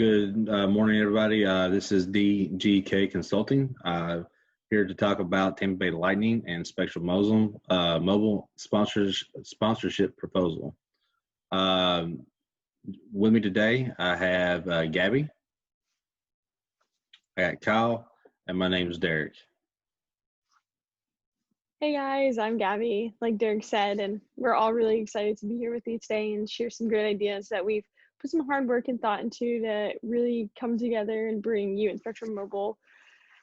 Good morning, everybody. This is DGK Consulting, here to talk about Tampa Bay Lightning and Spectrum Mobile sponsorship proposal. With me today, I have Gabby, I got Kyle, and my name is Derek. Hey guys, I'm Gabby, like Derek said, and we're all really excited to be here with you today and share some great ideas that we've put some hard work and thought into to really come together and bring you and Spectrum Mobile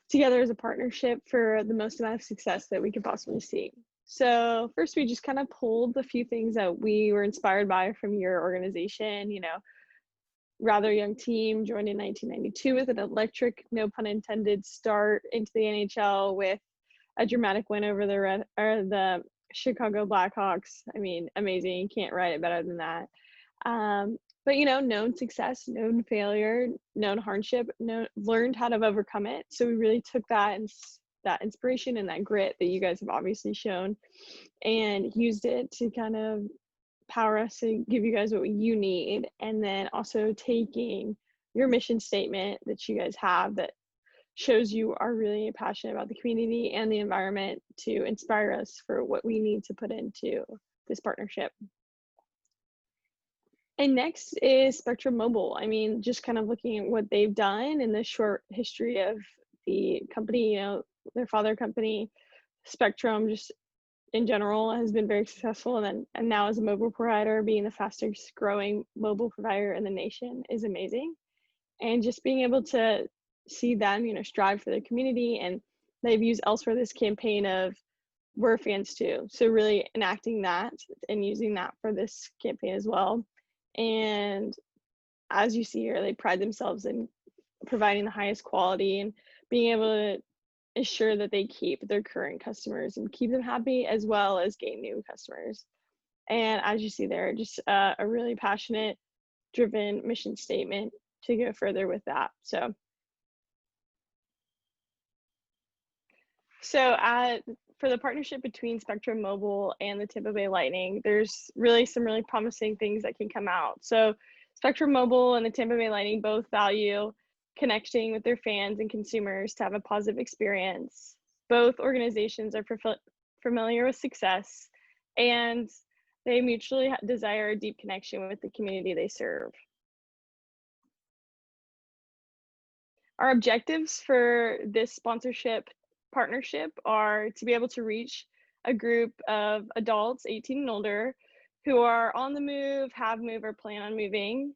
together as a partnership for the most amount of success that we could possibly see. So first, we just kind of pulled a few things that we were inspired by from your organization. Rather young team, joined in 1992 with an electric, no pun intended, start into the NHL with a dramatic win over the Chicago Blackhawks. I mean, amazing. You can't write it better than that. But known success, known failure, known hardship, learned how to overcome it. So we really took that inspiration and that grit that you guys have obviously shown and used it to kind of power us to give you guys what you need. And then also taking your mission statement that you guys have that shows you are really passionate about the community and the environment to inspire us for what we need to put into this partnership. And next is Spectrum Mobile. I mean, just kind of looking at what they've done in the short history of the company, their father company, Spectrum, just in general, has been very successful. And now as a mobile provider, being the fastest growing mobile provider in the nation is amazing. And just being able to see them, strive for the community, and they've used elsewhere this campaign of we're fans too. So really enacting that and using that for this campaign as well. And as you see here, they pride themselves in providing the highest quality and being able to ensure that they keep their current customers and keep them happy as well as gain new customers. And as you see there, just a really passionate, driven mission statement to go further with that. So for the partnership between Spectrum Mobile and the Tampa Bay Lightning, there's really some really promising things that can come out. So Spectrum Mobile and the Tampa Bay Lightning both value connecting with their fans and consumers to have a positive experience. Both organizations are familiar with success, and they mutually desire a deep connection with the community they serve. Our objectives for this sponsorship partnership are to be able to reach a group of adults 18 and older who are on the move, have moved, or plan on moving,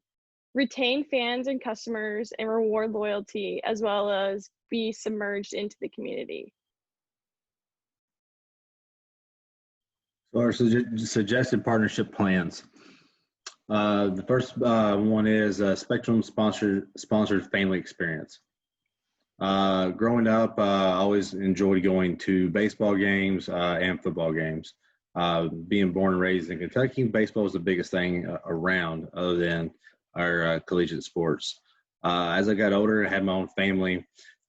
retain fans and customers, and reward loyalty, as well as be submerged into the community. So our suggested partnership plans. The first one is Spectrum sponsored family experience. Growing up, I always enjoyed going to baseball games and football games. Being born and raised in Kentucky, baseball was the biggest thing around other than our collegiate sports. As I got older, I had my own family.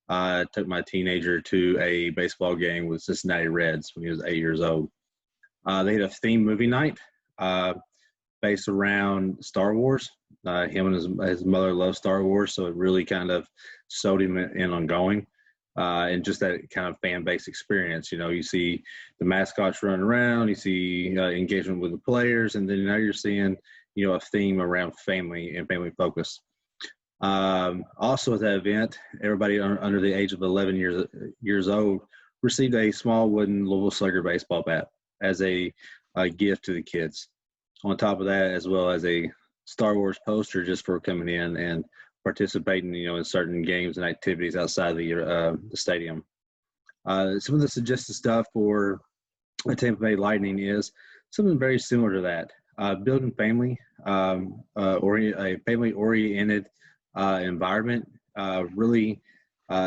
I took my teenager to a baseball game with Cincinnati Reds when he was 8 years old. They had a theme movie night based around Star Wars. Him and his mother love Star Wars, so it really kind of sold him in on going. And just that kind of fan-based experience. You see the mascots running around, you see engagement with the players, and then now you're seeing, a theme around family and family focus. Also at that event, everybody under the age of 11 years old received a small wooden Louisville Slugger baseball bat as a gift to the kids. On top of that, as well as a Star Wars poster just for coming in and participating, in certain games and activities outside the stadium. Some of the suggested stuff for the Tampa Bay Lightning is something very similar to that. Building family, a family-oriented environment really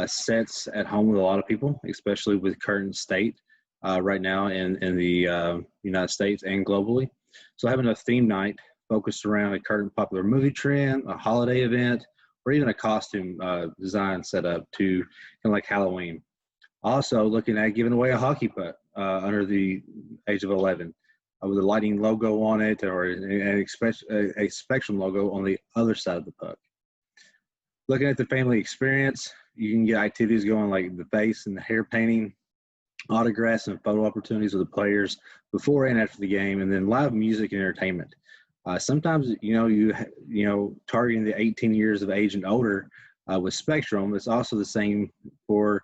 sets at home with a lot of people, especially with current state right now in the United States and globally. So having a theme night focused around a current popular movie trend, a holiday event, or even a costume design set up to kind of like Halloween. Also looking at giving away a hockey puck under the age of 11 with a Lightning logo on it, or a Spectrum logo on the other side of the puck. Looking at the family experience, you can get activities going like the face and the hair painting, autographs and photo opportunities with the players before and after the game, and then live music and entertainment. Sometimes, targeting the 18 years of age and older with Spectrum, it's also the same for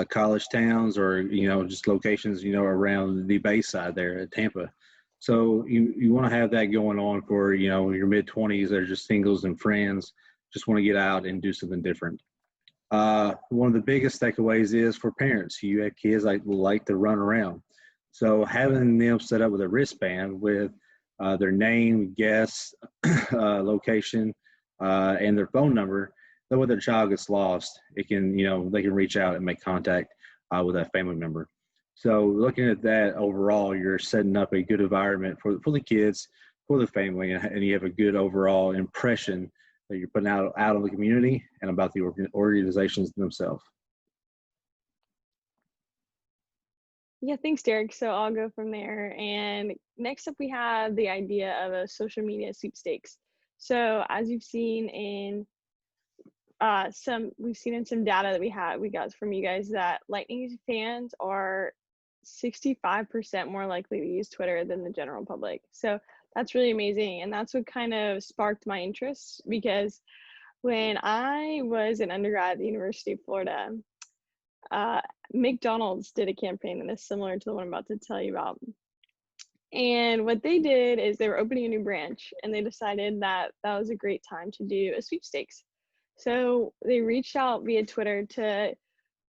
college towns or, just locations, around the Bay side there at Tampa. So you want to have that going on for, your mid 20s that are just singles and friends, just want to get out and do something different. One of the biggest takeaways is for parents. You have kids like to run around, so having them set up with a wristband with their name, guess, location, and their phone number. That when their child gets lost, they can reach out and make contact with that family member. So looking at that overall, you're setting up a good environment for the kids, for the family, and you have a good overall impression that you're putting out of the community and about the organizations themselves. Yeah, thanks, Derek. So I'll go from there. And next up, we have the idea of a social media sweepstakes. So as you've seen in we've seen in some data that we got from you guys that Lightning fans are 65% more likely to use Twitter than the general public. So that's really amazing. And that's what kind of sparked my interest, because when I was an undergrad at the University of Florida, McDonald's did a campaign that is similar to the one I'm about to tell you about. And what they did is they were opening a new branch, and they decided that that was a great time to do a sweepstakes. So they reached out via Twitter to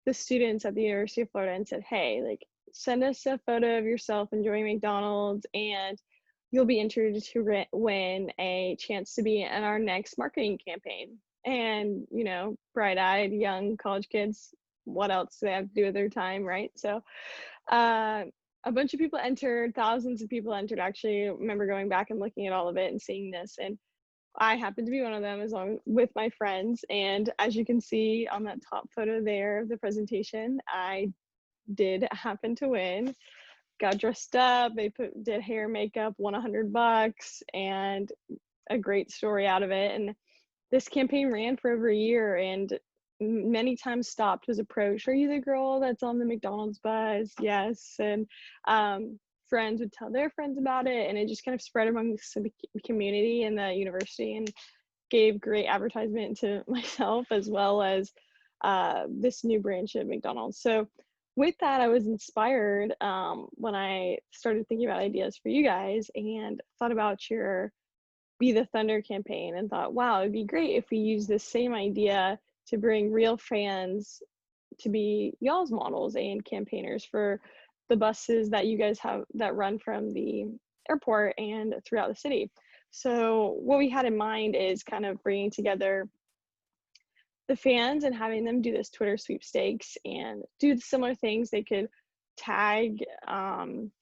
the students at the University of Florida and said, hey, like, send us a photo of yourself enjoying McDonald's, and you'll be entered to win a chance to be in our next marketing campaign. And, bright-eyed young college kids, what else do they have to do with their time, right? So a bunch of people entered, thousands of people entered. Actually, I remember going back and looking at all of it and seeing this, and I happened to be one of them with my friends. And as you can see on that top photo there of the presentation, I did happen to win. Got dressed up, did hair, makeup, won $100, and a great story out of it. And this campaign ran for over a year, and many times stopped, was approached, are you the girl that's on the McDonald's bus? Yes. And friends would tell their friends about it, and it just kind of spread among the community and the university, and gave great advertisement to myself as well as this new branch at McDonald's. So with that, I was inspired when I started thinking about ideas for you guys, and thought about your Be the Thunder campaign, and thought, wow, it'd be great if we use this same idea to bring real fans to be y'all's models and campaigners for the buses that you guys have that run from the airport and throughout the city. So what we had in mind is kind of bringing together the fans and having them do this Twitter sweepstakes and do similar things. They could tag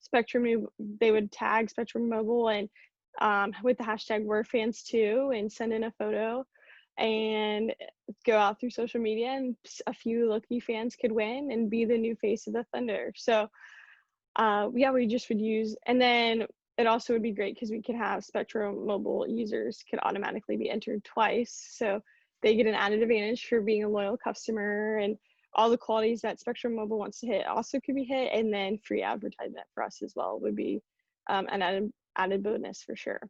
Spectrum, they would tag Spectrum Mobile and with the hashtag we're fans too, and send in a photo and go out through social media, and a few lucky fans could win and be the new face of the Thunder. So we just would use, and then it also would be great because we could have Spectrum Mobile users could automatically be entered twice. So they get an added advantage for being a loyal customer, and all the qualities that Spectrum Mobile wants to hit also could be hit, and then free advertisement for us as well would be an added bonus for sure.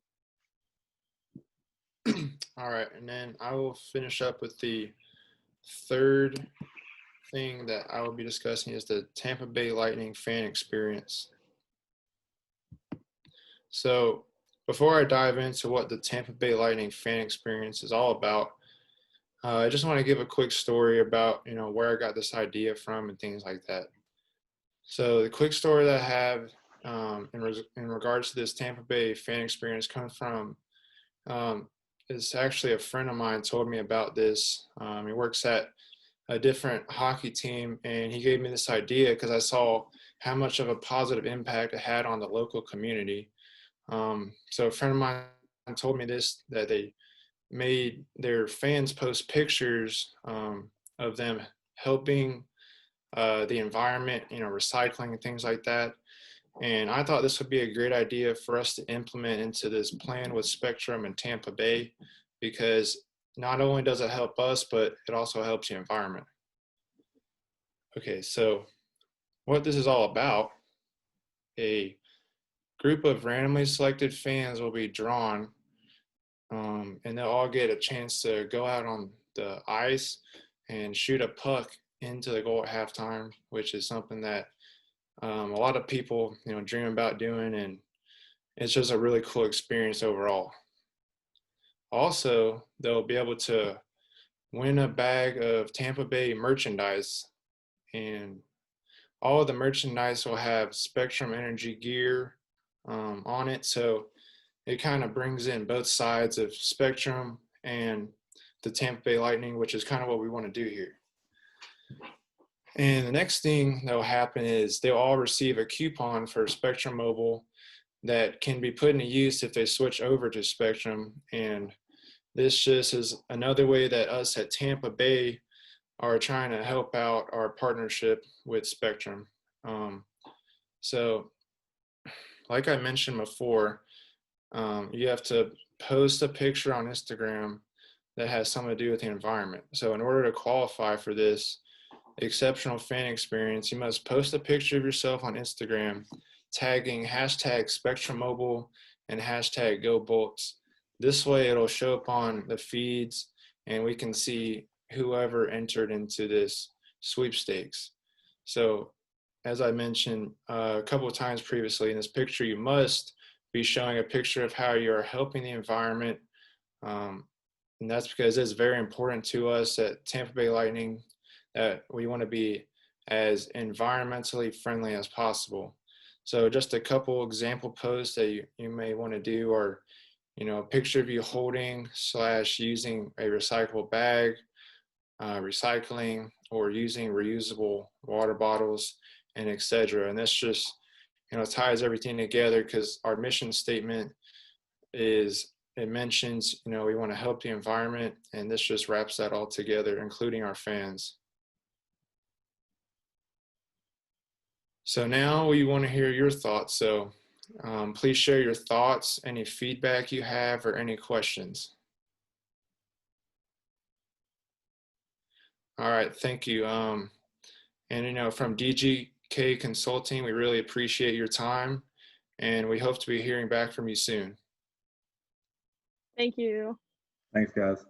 All right, and then I will finish up with the third thing that I will be discussing is the Tampa Bay Lightning fan experience. So before I dive into what the Tampa Bay Lightning fan experience is all about, I just want to give a quick story about, where I got this idea from and things like that. So the quick story that I have in regards to this Tampa Bay fan experience comes from is actually a friend of mine told me about this. He works at a different hockey team, and he gave me this idea because I saw how much of a positive impact it had on the local community. So a friend of mine told me this, that they made their fans post pictures of them helping the environment, recycling and things like that. And I thought this would be a great idea for us to implement into this plan with Spectrum and Tampa Bay, because not only does it help us, but it also helps the environment. Okay, so what this is all about, a group of randomly selected fans will be drawn, and they'll all get a chance to go out on the ice and shoot a puck into the goal at halftime, which is something that a lot of people, dream about doing, and it's just a really cool experience overall. Also, they'll be able to win a bag of Tampa Bay merchandise, and all of the merchandise will have Spectrum Energy gear on it. So it kind of brings in both sides of Spectrum and the Tampa Bay Lightning, which is kind of what we want to do here. And the next thing that will happen is they'll all receive a coupon for Spectrum Mobile that can be put into use if they switch over to Spectrum. And this just is another way that us at Tampa Bay are trying to help out our partnership with Spectrum. So like I mentioned before, you have to post a picture on Instagram that has something to do with the environment. So in order to qualify for this exceptional fan experience, you must post a picture of yourself on Instagram, tagging hashtag Spectrum Mobile and hashtag Go Bolts. This way it'll show up on the feeds and we can see whoever entered into this sweepstakes. So as I mentioned a couple of times previously, in this picture you must be showing a picture of how you're helping the environment. And that's because it's very important to us at Tampa Bay Lightning that we want to be as environmentally friendly as possible. So just a couple example posts that you may want to do are, a picture of you holding / using a recyclable bag, recycling, or using reusable water bottles, and etc. And this just, ties everything together because our mission statement it mentions, we want to help the environment, and this just wraps that all together, including our fans. So now we want to hear your thoughts. So please share your thoughts, any feedback you have, or any questions. All right, thank you. And from DGK Consulting, we really appreciate your time, and we hope to be hearing back from you soon. Thank you. Thanks, guys.